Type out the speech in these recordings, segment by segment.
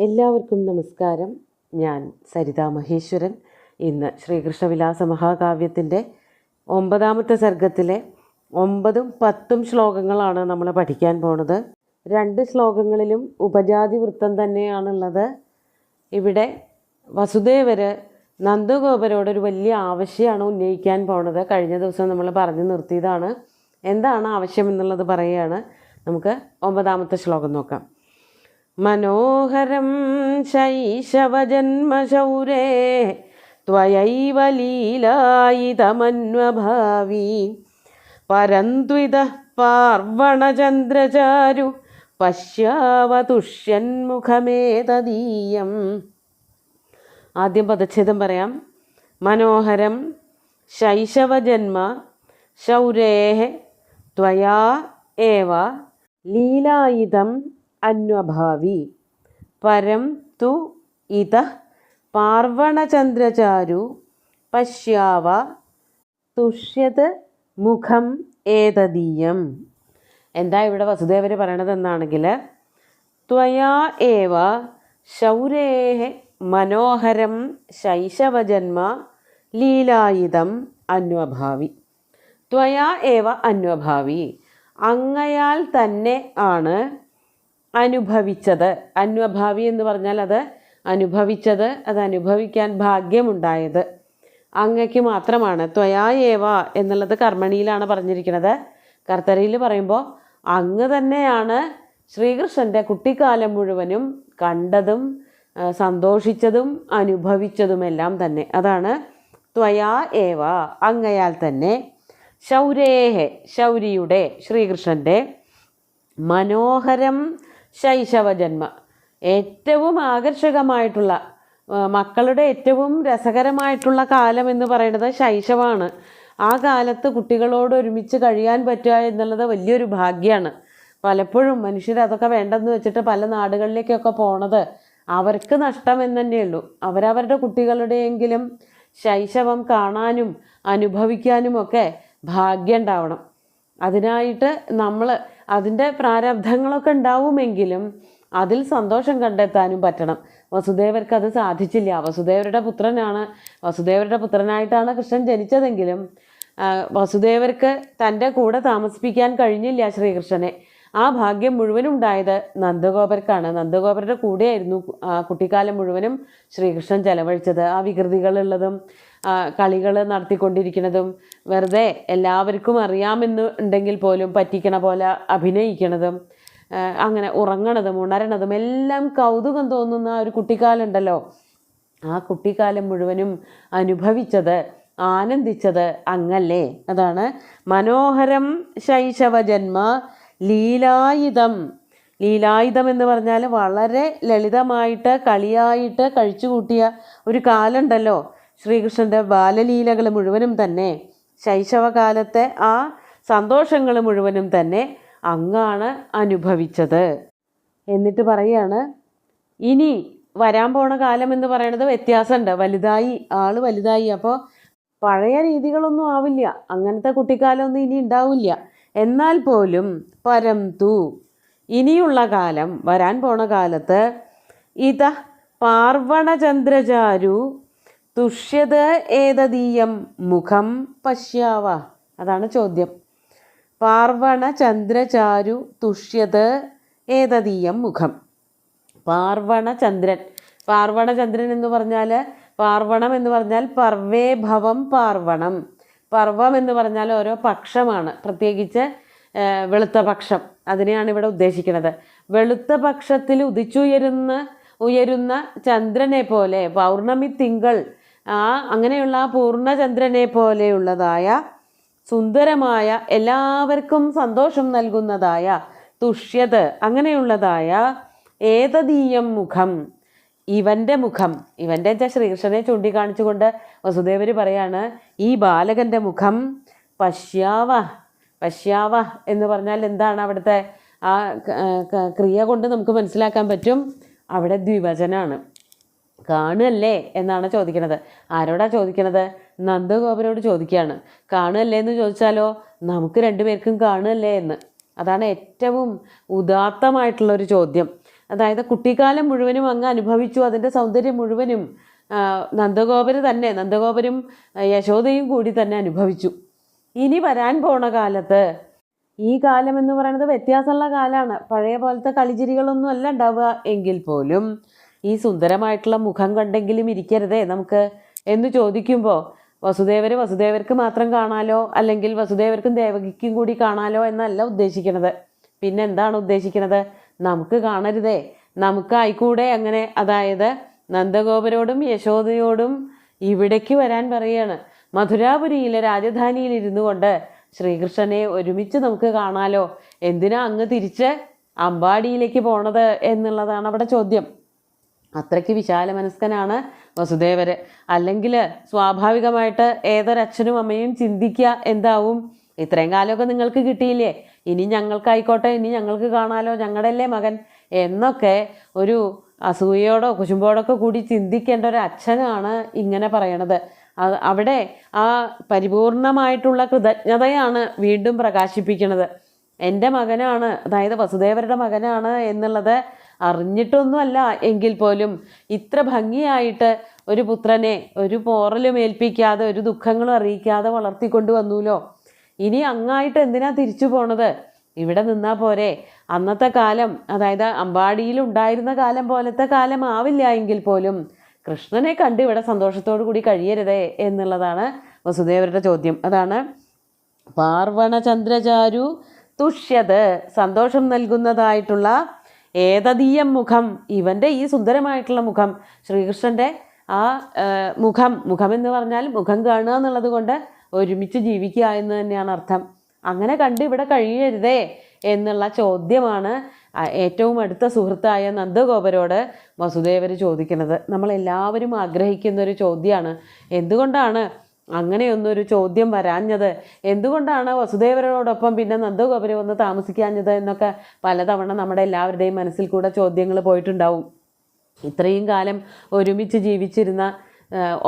എല്ലാവർക്കും നമസ്കാരം. ഞാൻ സരിത മഹേശ്വരൻ. ഇന്ന് ശ്രീകൃഷ്ണവിലാസ മഹാകാവ്യത്തിൻ്റെ 9ാമത്തെ സർഗത്തിലെ 9ഉം 10ഉം ശ്ലോകങ്ങളാണ് നമ്മൾ പഠിക്കാൻ പോണത്. 2 ശ്ലോകങ്ങളിലും ഉപജാതി വൃത്തം തന്നെയാണുള്ളത്. ഇവിടെ വസുദേവർ നന്ദഗോപരോടൊരു വലിയ ആവശ്യമാണ് ഉന്നയിക്കാൻ പോണത്. കഴിഞ്ഞ ദിവസം നമ്മൾ പറഞ്ഞു നിർത്തിയതാണ്. എന്താണ് ആവശ്യം എന്നുള്ളത് പറയുകയാണ്. നമുക്ക് 9ാമത്തെ ശ്ലോകം നോക്കാം. മനോഹരം ശൈശവജന്മശൗരേ ത്വയൈവ ലീലായിതമന്വഭാവി പരന്ത്വിതഃ പാർവണചന്ദ്രചാരു പശ്യാവതുഷ്യന്മുഖമേതദീയം. ആദ്യം പദച്ഛേദം പറയാം. മനോഹരം ശൈശവജന്മ ശൗരേഃ ത്വയാ ഏവ ലീലായിതം അന്വഭാവി പരം തു ഇതഃ പാർവണചന്ദ്രചാരു പശ്യാവ തുഷ്യത് മുഖം ഏതദീയം. എന്താ ഇവിടെ വസുദേവർ പറയണതെന്നാണെങ്കിൽ, ത്വയാ ഏവ ശൗരേഃ മനോഹരം ശൈശവജന്മ ലീലായിതം അന്വഭാവി. ത്വയാ ഏവ അന്വഭാവി, അങ്ങയാൽ തന്നെ ആണ് അനുഭവിച്ചത്. അന്വഭാവി എന്ന് പറഞ്ഞാൽ അത് അനുഭവിച്ചത്, അത് അനുഭവിക്കാൻ ഭാഗ്യമുണ്ടായത് അങ്ങയ്ക്ക് മാത്രമാണ്. ത്വയാ ഏവ എന്നുള്ളത് കർമ്മണിയിലാണ് പറഞ്ഞിരിക്കുന്നത്. കർത്തരിയിൽ പറയുമ്പോൾ അങ്ങ് തന്നെയാണ് ശ്രീകൃഷ്ണൻ്റെ കുട്ടിക്കാലം മുഴുവനും കണ്ടതും സന്തോഷിച്ചതും അനുഭവിച്ചതുമെല്ലാം തന്നെ. അതാണ് ത്വയാ ഏവ, അങ്ങയാൽ തന്നെ. ശൗരേഹ, ശൗരിയുടെ, ശ്രീകൃഷ്ണൻ്റെ. മനോഹരം ശൈശവജന്മ, ഏറ്റവും ആകർഷകമായിട്ടുള്ള, മക്കളുടെ ഏറ്റവും രസകരമായിട്ടുള്ള കാലം എന്ന് പറയുന്നത് ശൈശവമാണ്. ആ കാലത്ത് കുട്ടികളോട് ഒരുമിച്ച് കഴിയാൻ പറ്റുക എന്നുള്ളത് വലിയൊരു ഭാഗ്യമാണ്. പലപ്പോഴും മനുഷ്യർ അതൊക്കെ വേണ്ടെന്ന് വെച്ചിട്ട് പല നാടുകളിലേക്കൊക്കെ പോണത് അവർക്ക് നഷ്ടം എന്ന് തന്നെയുള്ളൂ. അവരവരുടെ കുട്ടികളുടെയെങ്കിലും ശൈശവം കാണാനും അനുഭവിക്കാനുമൊക്കെ ഭാഗ്യം ഉണ്ടാവണം. അതിനായിട്ട് നമ്മൾ അതിൻ്റെ പ്രാരബ്ധങ്ങളൊക്കെ ഉണ്ടാവുമെങ്കിലും അതിൽ സന്തോഷം കണ്ടെത്താനും പറ്റണം. വസുദേവർക്ക് അത് സാധിച്ചില്ല. വസുദേവരുടെ പുത്രനാണ്, വസുദേവരുടെ പുത്രനായിട്ടാണ് കൃഷ്ണൻ ജനിച്ചതെങ്കിലും വസുദേവർക്ക് തൻ്റെ കൂടെ താമസിപ്പിക്കാൻ കഴിഞ്ഞില്ല ശ്രീകൃഷ്ണനെ. ആ ഭാഗ്യം മുഴുവനും ഉണ്ടായത് നന്ദഗോപർക്കാണ്. നന്ദഗോപരുടെ കൂടെയായിരുന്നു കുട്ടിക്കാലം മുഴുവനും ശ്രീകൃഷ്ണൻ ചെലവഴിച്ചത്. ആ വികൃതികളുള്ളതും കളികൾ നടത്തിക്കൊണ്ടിരിക്കുന്നതും വെറുതെ എല്ലാവർക്കും അറിയാമെന്ന് ഉണ്ടെങ്കിൽ പോലും പറ്റിക്കണ പോലെ അഭിനയിക്കണതും അങ്ങനെ ഉറങ്ങണതും ഉണരണതും എല്ലാം കൗതുകം തോന്നുന്ന ഒരു കുട്ടിക്കാലം ഉണ്ടല്ലോ, ആ കുട്ടിക്കാലം മുഴുവനും അനുഭവിച്ചത്, ആനന്ദിച്ചത് അങ്ങല്ലേ. അതാണ് മനോഹരം ശൈശവജന്മ ലീലായുധം. ലീലായുധം എന്ന് പറഞ്ഞാൽ വളരെ ലളിതമായിട്ട് കളിയായിട്ട് കഴിച്ചു കൂട്ടിയ ഒരു കാലം ഉണ്ടല്ലോ. ശ്രീകൃഷ്ണൻ്റെ ബാലലീലകൾ മുഴുവനും തന്നെ, ശൈശവകാലത്തെ ആ സന്തോഷങ്ങൾ മുഴുവനും തന്നെ അങ്ങാണ് അനുഭവിച്ചത്. എന്നിട്ട് പറയാണ്, ഇനി വരാൻ പോണ കാലം എന്ന് പറയുന്നത് വ്യത്യാസമുണ്ട്. വലുതായി, ആള് വലുതായി. അപ്പോൾ പഴയ രീതികളൊന്നും ആവില്ല, അങ്ങനത്തെ കുട്ടിക്കാലമൊന്നും ഇനി ഉണ്ടാവില്ല. എന്നാൽ പോലും പരം തു, ഇനിയുള്ള കാലം, വരാൻ പോണ കാലത്ത്, ഇത പാർവണചന്ദ്രചാരു തുഷ്യത് ഏതദീയം മുഖം പശ്യാവ. അതാണ് ചോദ്യം. പാർവണചന്ദ്രചാരു തുഷ്യത് ഏതദീയം മുഖം. പാർവണചന്ദ്രൻ, പാർവണചന്ദ്രൻ എന്ന് പറഞ്ഞാൽ, പാർവണം എന്ന് പറഞ്ഞാൽ പർവേ ഭവം പാർവണം. പർവം എന്ന് പറഞ്ഞാൽ ഓരോ പക്ഷമാണ്, പ്രത്യേകിച്ച് വെളുത്ത പക്ഷം, അതിനെയാണ് ഇവിടെ ഉദ്ദേശിക്കുന്നത്. വെളുത്ത പക്ഷത്തിൽ ഉയരുന്ന ചന്ദ്രനെ പോലെ, പൗർണമി തിങ്കൾ, അങ്ങനെയുള്ള പൂർണ്ണചന്ദ്രനെ പോലെയുള്ളതായ സുന്ദരമായ, എല്ലാവർക്കും സന്തോഷം നൽകുന്നതായ, തുഷ്യത്, അങ്ങനെയുള്ളതായ ഏതദീയം മുഖം, ഇവൻ്റെ മുഖം. ഇവൻ്റെ ശ്രീകൃഷ്ണനെ ചൂണ്ടിക്കാണിച്ചുകൊണ്ട് വസുദേവർ പറയാണ്, ഈ ബാലകൻ്റെ മുഖം പശ്യാവ. പശ്യാവ എന്ന് പറഞ്ഞാൽ എന്താണ്? അവിടുത്തെ ആ ക്രിയ കൊണ്ട് നമുക്ക് മനസ്സിലാക്കാൻ പറ്റും, അവിടെ ദ്വിവചനാണ്. കാണുകയല്ലേ എന്നാണ് ചോദിക്കുന്നത്. ആരോടാ ചോദിക്കണത്? നന്ദഗോപരോട് ചോദിക്കുകയാണ്. കാണുകയല്ലേ എന്ന് ചോദിച്ചാലോ, നമുക്ക് രണ്ടുപേർക്കും കാണുകയല്ലേ എന്ന്. അതാണ് ഏറ്റവും ഉദാത്തമായിട്ടുള്ളൊരു ചോദ്യം. അതായത് കുട്ടിക്കാലം മുഴുവനും അങ്ങ് അനുഭവിച്ചു, അതിൻ്റെ സൗന്ദര്യം മുഴുവനും നന്ദഗോപരും യശോദയും കൂടി തന്നെ അനുഭവിച്ചു. ഇനി വരാൻ പോണ കാലത്ത്, ഈ കാലം എന്ന് പറയുന്നത് വ്യത്യാസമുള്ള കാലമാണ്. പഴയ പോലത്തെ കളിച്ചിരികളൊന്നും അല്ല ഉണ്ടാവുക എങ്കിൽ പോലും ഈ സുന്ദരമായിട്ടുള്ള മുഖം കണ്ടെങ്കിലും ഇരിക്കരുതേ നമുക്ക് എന്ന് ചോദിക്കുമ്പോൾ വസുദേവർക്ക് മാത്രം കാണാലോ, അല്ലെങ്കിൽ വസുദേവർക്കും ദേവകിക്കും കൂടി കാണാലോ എന്നല്ല ഉദ്ദേശിക്കുന്നത്. പിന്നെ എന്താണ് ഉദ്ദേശിക്കുന്നത്? നമുക്ക് കാണരുതേ, നമുക്കായിക്കൂടെ അങ്ങനെ. അതായത് നന്ദഗോപരോടും യശോദയോടും ഇവിടേക്ക് വരാൻ പറയാണ്. മധുരാപുരിയിലെ രാജധാനിയിൽ ഇരുന്നു കൊണ്ട് ശ്രീകൃഷ്ണനെ ഒരുമിച്ച് നമുക്ക് കാണാലോ, എന്തിനാ അങ്ങ് തിരിച്ച് അമ്പാടിയിലേക്ക് പോണത് എന്നുള്ളതാണ് അവിടെ ചോദ്യം. അത്രയ്ക്ക് വിശാല മനസ്കനാണ് വസുദേവർ. അല്ലെങ്കിൽ സ്വാഭാവികമായിട്ട് ഏതൊരച്ഛനും അമ്മയും ചിന്തിക്കുക എന്താവും, ഇത്രയും കാലമൊക്കെ നിങ്ങൾക്ക് കിട്ടിയില്ലേ, ഇനി ഞങ്ങൾക്കായിക്കോട്ടെ, ഇനി ഞങ്ങൾക്ക് കാണാലോ, ഞങ്ങളുടെ അല്ലേ മകൻ എന്നൊക്കെ ഒരു അസൂയയോടോ കുശുമ്പോടൊക്കെ കൂടി ചിന്തിക്കേണ്ട ഒരു അച്ഛനാണ് ഇങ്ങനെ പറയണത്. അവിടെ ആ പരിപൂർണമായിട്ടുള്ള കൃതജ്ഞതയാണ് വീണ്ടും പ്രകാശിപ്പിക്കുന്നത്. എൻ്റെ മകനാണ്, അതായത് വസുദേവരുടെ മകനാണ് എന്നുള്ളത് അറിഞ്ഞിട്ടൊന്നുമല്ല എങ്കിൽ പോലും ഇത്ര ഭംഗിയായിട്ട് ഒരു പുത്രനെ ഒരു പോറലും ഏൽപ്പിക്കാതെ ഒരു ദുഃഖങ്ങളും അറിയിക്കാതെ വളർത്തിക്കൊണ്ടു വന്നൂലോ, ഇനി അങ്ങായിട്ട് എന്തിനാ തിരിച്ചു പോണത്? ഇവിടെ നിന്നാൽ പോരെ. അന്നത്തെ കാലം, അതായത് അമ്പാടിയിൽ ഉണ്ടായിരുന്ന കാലം പോലത്തെ കാലം ആവില്ല എങ്കിൽ പോലും കൃഷ്ണനെ കണ്ട് ഇവിടെ സന്തോഷത്തോടു കൂടി കഴിയരുതേ എന്നുള്ളതാണ് വസുദേവരുടെ ചോദ്യം. അതാണ് പാർവണചന്ദ്രചാരു തുഷ്യത്, സന്തോഷം നൽകുന്നതായിട്ടുള്ള ഏതദീയം മുഖം, ഇവൻ്റെ ഈ സുന്ദരമായിട്ടുള്ള മുഖം, ശ്രീകൃഷ്ണൻ്റെ ആ മുഖം എന്ന് പറഞ്ഞാൽ മുഖം കാണുക എന്നുള്ളത് കൊണ്ട് ഒരുമിച്ച് ജീവിക്കുക എന്ന് തന്നെയാണ് അർത്ഥം. അങ്ങനെ കണ്ട് ഇവിടെ കഴിയരുതേ എന്നുള്ള ചോദ്യമാണ് ഏറ്റവും അടുത്ത സുഹൃത്തായ നന്ദഗോപരോട് വസുദേവർ ചോദിക്കുന്നത്. നമ്മളെല്ലാവരും ആഗ്രഹിക്കുന്ന ഒരു ചോദ്യമാണ്. എന്തുകൊണ്ടാണ് അങ്ങനെയൊന്നൊരു ചോദ്യം വരാഞ്ഞത്? എന്തുകൊണ്ടാണ് വസുദേവരോടൊപ്പം പിന്നെ നന്ദഗോപര് വന്ന് താമസിക്കാഞ്ഞത് എന്നൊക്കെ പലതവണ നമ്മുടെ എല്ലാവരുടെയും മനസ്സിൽ കൂടെ ചോദ്യങ്ങൾ പോയിട്ടുണ്ടാവും. ഇത്രയും കാലം ഒരുമിച്ച് ജീവിച്ചിരുന്ന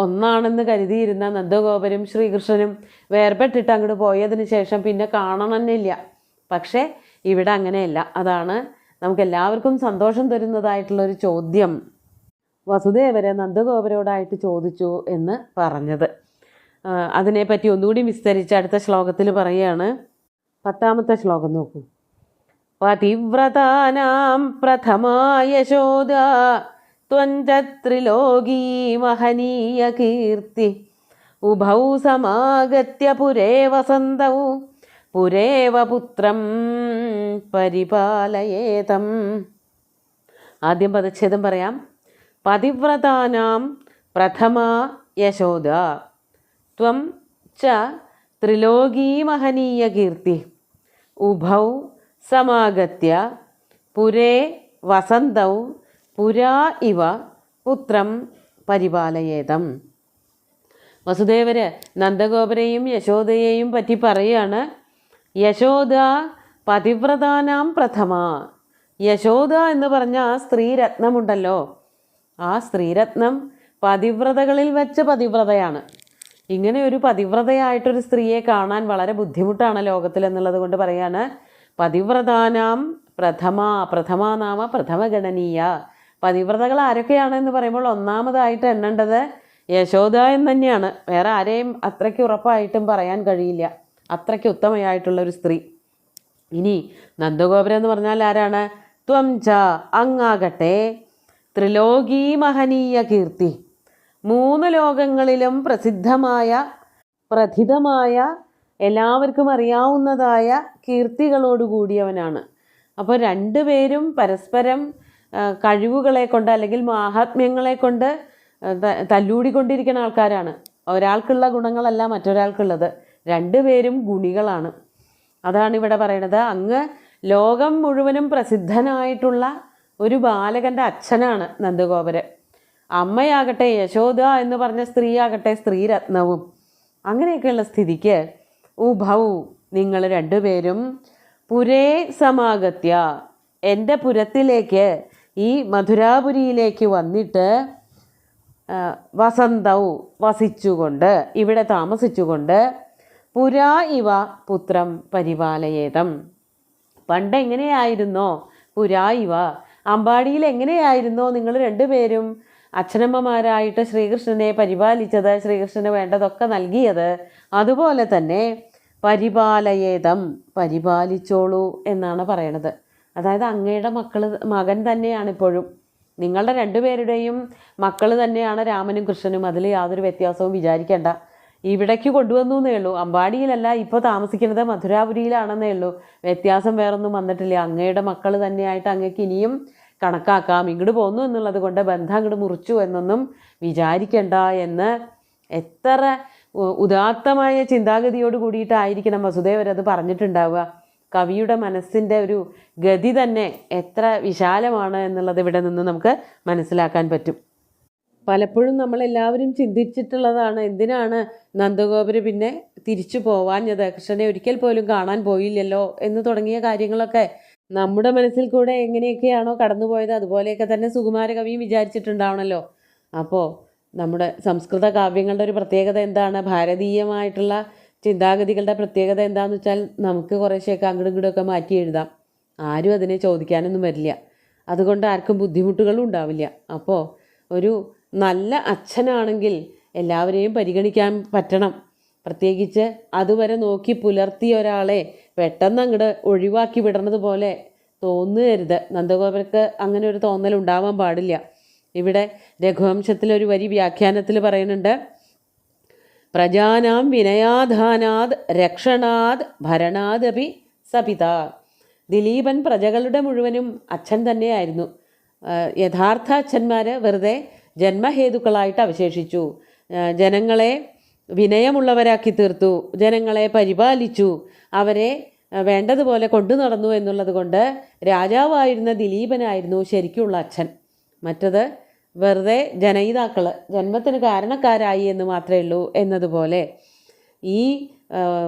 ഒന്നാണെന്ന് കരുതിയിരുന്ന നന്ദഗോപരും ശ്രീകൃഷ്ണനും വേർപെട്ടിട്ട് അങ്ങോട്ട് പോയതിന് ശേഷം പിന്നെ കാണണമെന്നില്ല. പക്ഷേ ഇവിടെ അങ്ങനെയല്ല. അതാണ് നമുക്കെല്ലാവർക്കും സന്തോഷം തരുന്നതായിട്ടുള്ളൊരു ചോദ്യം വസുദേവര് നന്ദഗോപരോടായിട്ട് ചോദിച്ചു എന്ന് പറഞ്ഞത്. അതിനെപ്പറ്റി ഒന്നുകൂടി വിസ്തരിച്ച് അടുത്ത ശ്ലോകത്തിൽ പറയുകയാണ്. 10ാമത്തെ ശ്ലോകം നോക്കൂ. പതിവ്രതാനാം പ്രഥമാ യശോദ ത്വഞ്ചത്രിലോകീ മഹനീയ കീർത്തി ഉഭൗ സമാഗത്യ പുരേ വസന്തൗ പുരേവ പുത്രം പരിപാലയേതം. ആദ്യം പദച്ഛേദം പറയാം. പതിവ്രതാനാം പ്രഥമാ യശോദ ത്വം ച ത്രിലോകീ മഹനീയ കീർത്തി ഉഭൗ സമാഗത്യ പുരേ വസന്തൗ പുരാ ഇവ പുത്രം പരിപാലയേതം. വസുദേവര് നന്ദഗോപരെയും യശോദയെയും പറ്റി പറയുകയാണ്. യശോദ പതിവ്രതാനാം പ്രഥമ. യശോദ എന്ന് പറഞ്ഞ ആ സ്ത്രീരത്നമുണ്ടല്ലോ, ആ സ്ത്രീരത്നം പതിവ്രതകളിൽ വെച്ച് പതിവ്രതയാണ്. ഇങ്ങനെ ഒരു പതിവ്രതയായിട്ടൊരു സ്ത്രീയെ കാണാൻ വളരെ ബുദ്ധിമുട്ടാണ് ലോകത്തിൽ എന്നുള്ളത് കൊണ്ട് പറയാണ്. പതിവ്രതാനാം പ്രഥമ നാമ പ്രഥമഗണനീയ. പതിവ്രതകൾ ആരൊക്കെയാണെന്ന് പറയുമ്പോൾ ഒന്നാമതായിട്ട് എണ്ണേണ്ടത് യശോദ എന്ന് തന്നെയാണ്. വേറെ ആരെയും അത്രയ്ക്ക് ഉറപ്പായിട്ടും പറയാൻ കഴിയില്ല. അത്രയ്ക്ക് ഉത്തമയായിട്ടുള്ളൊരു സ്ത്രീ. ഇനി നന്ദഗോപുരം എന്ന് പറഞ്ഞാൽ ആരാണ്? ത്വം ച, അങ്ങാകട്ടെ, ത്രിലോകീ മഹനീയ കീർത്തി, 3 ലോകങ്ങളിലും പ്രഥിതമായ എല്ലാവർക്കും അറിയാവുന്നതായ കീർത്തികളോടുകൂടിയവനാണ്. അപ്പോൾ രണ്ടുപേരും പരസ്പരം കഴിവുകളെ കൊണ്ട് അല്ലെങ്കിൽ മാഹാത്മ്യങ്ങളെ കൊണ്ട് തല്ലൂടിക്കൊണ്ടിരിക്കുന്ന ആൾക്കാരാണ്. ഒരാൾക്കുള്ള ഗുണങ്ങളല്ല മറ്റൊരാൾക്കുള്ളത്. രണ്ടുപേരും ഗുണികളാണ്. അതാണ് ഇവിടെ പറയണത്. അങ്ങ് ലോകം മുഴുവനും പ്രസിദ്ധനായിട്ടുള്ള ഒരു ബാലകൻ്റെ അച്ഛനാണ് നന്ദഗോപര്. അമ്മയാകട്ടെ യശോദ എന്ന് പറഞ്ഞ സ്ത്രീയാകട്ടെ സ്ത്രീരത്നവും. അങ്ങനെയൊക്കെയുള്ള സ്ഥിതിക്ക് ഉഭൗ, നിങ്ങൾ രണ്ടുപേരും പുരേ സമാഗത്യ, എൻ്റെ പുരത്തിലേക്ക്, ഈ മധുരാപുരിയിലേക്ക് വന്നിട്ട് വസന്തൗ, വസിച്ചുകൊണ്ട്, ഇവിടെ താമസിച്ചുകൊണ്ട്, പുരാ ഇവ പുത്രം പരിപാലയേതം, പണ്ടെങ്ങനെയായിരുന്നോ പുരാ ഇവ, അമ്പാടിയിൽ എങ്ങനെയായിരുന്നോ നിങ്ങൾ രണ്ടുപേരും അച്ഛനമ്മമാരായിട്ട് ശ്രീകൃഷ്ണനെ പരിപാലിച്ചത്, ശ്രീകൃഷ്ണന് വേണ്ടതൊക്കെ നൽകിയത്, അതുപോലെ തന്നെ പരിപാലയേതം, പരിപാലിച്ചോളൂ എന്നാണ് പറയണത്. അതായത് അങ്ങയുടെ മകൻ തന്നെയാണ് ഇപ്പോഴും, നിങ്ങളുടെ രണ്ടുപേരുടെയും മക്കൾ തന്നെയാണ് രാമനും കൃഷ്ണനും. അതിൽ യാതൊരു വ്യത്യാസവും വിചാരിക്കേണ്ട. ഇവിടേക്ക് കൊണ്ടുവന്നു എന്നേ ഉള്ളൂ. അമ്പാടിയിലല്ല, ഇപ്പോൾ താമസിക്കുന്നത് മധുരാപുരിയിലാണെന്നേ ഉള്ളൂ. വ്യത്യാസം വേറൊന്നും വന്നിട്ടില്ല. അങ്ങയുടെ മക്കൾ തന്നെയായിട്ട് അങ്ങക്ക് ഇനിയും കണക്കാക്കാം. ഇങ്ങോട്ട് പോന്നു എന്നുള്ളത് കൊണ്ട് ബന്ധം അങ്ങോട്ട് മുറിച്ചു എന്നൊന്നും വിചാരിക്കണ്ട എന്ന് എത്ര ഉദാത്തമായ ചിന്താഗതിയോട് കൂടിയിട്ടായിരിക്കണം വസുദേവരത് പറഞ്ഞിട്ടുണ്ടാവുക. കവിയുടെ മനസ്സിൻ്റെ ഒരു ഗതി തന്നെ എത്ര വിശാലമാണ് എന്നുള്ളത് ഇവിടെ നിന്ന് നമുക്ക് മനസ്സിലാക്കാൻ പറ്റും. പലപ്പോഴും നമ്മളെല്ലാവരും ചിന്തിച്ചിട്ടുള്ളതാണ്, എന്തിനാണ് നന്ദഗോപര് പിന്നെ തിരിച്ചു പോവാഞ്ഞത്, കൃഷ്ണനെ ഒരിക്കൽ പോലും കാണാൻ പോയില്ലല്ലോ എന്ന് തുടങ്ങിയ കാര്യങ്ങളൊക്കെ നമ്മുടെ മനസ്സിൽ കൂടെ എങ്ങനെയൊക്കെയാണോ കടന്നുപോയത് അതുപോലെയൊക്കെ തന്നെ സുകുമാര കവിയും വിചാരിച്ചിട്ടുണ്ടാവണമല്ലോ. അപ്പോൾ നമ്മുടെ സംസ്കൃത കാവ്യങ്ങളുടെ ഒരു പ്രത്യേകത എന്താണ്, ഭാരതീയമായിട്ടുള്ള ചിന്താഗതികളുടെ പ്രത്യേകത എന്താണെന്ന് വെച്ചാൽ നമുക്ക് കുറേശ്ശെയൊക്കെ അങ്ങോട്ടും ഇങ്ങോട്ടുമൊക്കെ മാറ്റി എഴുതാം. ആരും അതിനെ ചോദിക്കാനൊന്നും വരില്ല. അതുകൊണ്ട് ആർക്കും ബുദ്ധിമുട്ടുകളും ഉണ്ടാവില്ല. അപ്പോൾ ഒരു നല്ല അച്ഛനാണെങ്കിൽ എല്ലാവരെയും പരിഗണിക്കാൻ പറ്റണം. പ്രത്യേകിച്ച് അതുവരെ നോക്കി പുലർത്തിയ ഒരാളെ പെട്ടെന്ന് അങ്ങോട്ട് ഒഴിവാക്കി വിടണത് പോലെ തോന്നുകരുത്. നന്ദഗോപർക്ക് അങ്ങനെ ഒരു തോന്നലുണ്ടാവാൻ പാടില്ല. ഇവിടെ രഘുവംശത്തിലൊരു വരി വ്യാഖ്യാനത്തിൽ പറയുന്നുണ്ട്, പ്രജാനാം വിനയാധാനാത് രക്ഷണാത് ഭരണാദപി സപിതാ. ദിലീപൻ പ്രജകളുടെ മുഴുവനും അച്ഛൻ തന്നെയായിരുന്നു. യഥാർത്ഥ അച്ഛന്മാർ വെറുതെ ജന്മഹേതുക്കളായിട്ട് അവശേഷിച്ചു. ജനങ്ങളെ വിനയമുള്ളവരാക്കി തീർത്തു, ജനങ്ങളെ പരിപാലിച്ചു, അവരെ വേണ്ടതുപോലെ കൊണ്ടു നടന്നു എന്നുള്ളത് കൊണ്ട് രാജാവായിരുന്ന ദിലീപനായിരുന്നു ശരിക്കുള്ള അച്ഛൻ. മറ്റത് വെറുതെ ജനയിതാക്കൾ ജന്മത്തിന് കാരണക്കാരായി എന്ന് മാത്രമേ ഉള്ളൂ എന്നതുപോലെ ഈ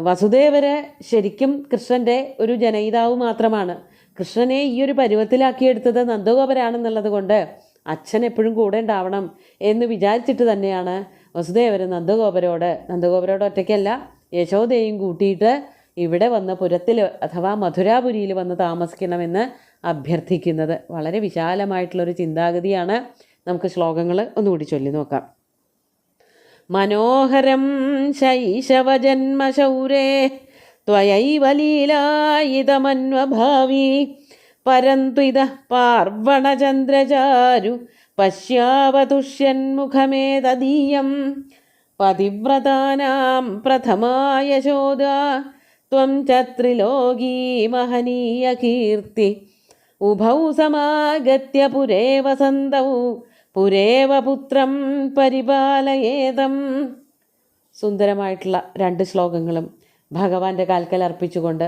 വസുദേവര് ശരിക്കും കൃഷ്ണൻ്റെ ഒരു ജനയിതാവ് മാത്രമാണ്. കൃഷ്ണനെ ഈ ഒരു പരുവത്തിലാക്കിയെടുത്തത് നന്ദഗോപരാണെന്നുള്ളത് കൊണ്ട് അച്ഛൻ എപ്പോഴും കൂടെ ഉണ്ടാവണം എന്ന് വിചാരിച്ചിട്ട് തന്നെയാണ് വസുദേവര് നന്ദഗോപരോട് ഒറ്റയ്ക്കല്ല യശോദയും കൂട്ടിയിട്ട് ഇവിടെ വന്ന് പുരത്തിൽ അഥവാ മധുരാപുരിയിൽ വന്ന് താമസിക്കണമെന്ന് അഭ്യർത്ഥിക്കുന്നത്. വളരെ വിശാലമായിട്ടുള്ളൊരു ചിന്താഗതിയാണ്. നമുക്ക് ശ്ലോകങ്ങൾ ഒന്നുകൂടി ചൊല്ലി നോക്കാം. മനോഹരം ശൈശവജന്മശൗരേ ത്വയൈവ ലീലായിതമന്വഭാവി പരന്തു ഇതഃ പാർവണചന്ദ്രചാരു പശ്യാവതുഷ്യന്മുഖമേതദീയം പതിവ്രതാനാം പ്രഥമാ യശോദ ത്വം ച ത്രിലോകീ മഹനീയ കീർത്തി ഉഭൗ സമാഗത്യ പുരേ വസന്തൗ പുരേവ പുത്രം പരിപാലയേതം. സുന്ദരമായിട്ടുള്ള 2 ശ്ലോകങ്ങളും ഭഗവാന്റെ കാൽക്കൽ അർപ്പിച്ചുകൊണ്ട്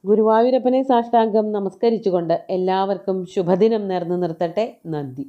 ഗുരുവായൂരപ്പനെ സാഷ്ടാംഗം നമസ്കരിച്ചുകൊണ്ട് എല്ലാവർക്കും ശുഭദിനം നേർന്നു നിർത്തട്ടെ. നന്ദി.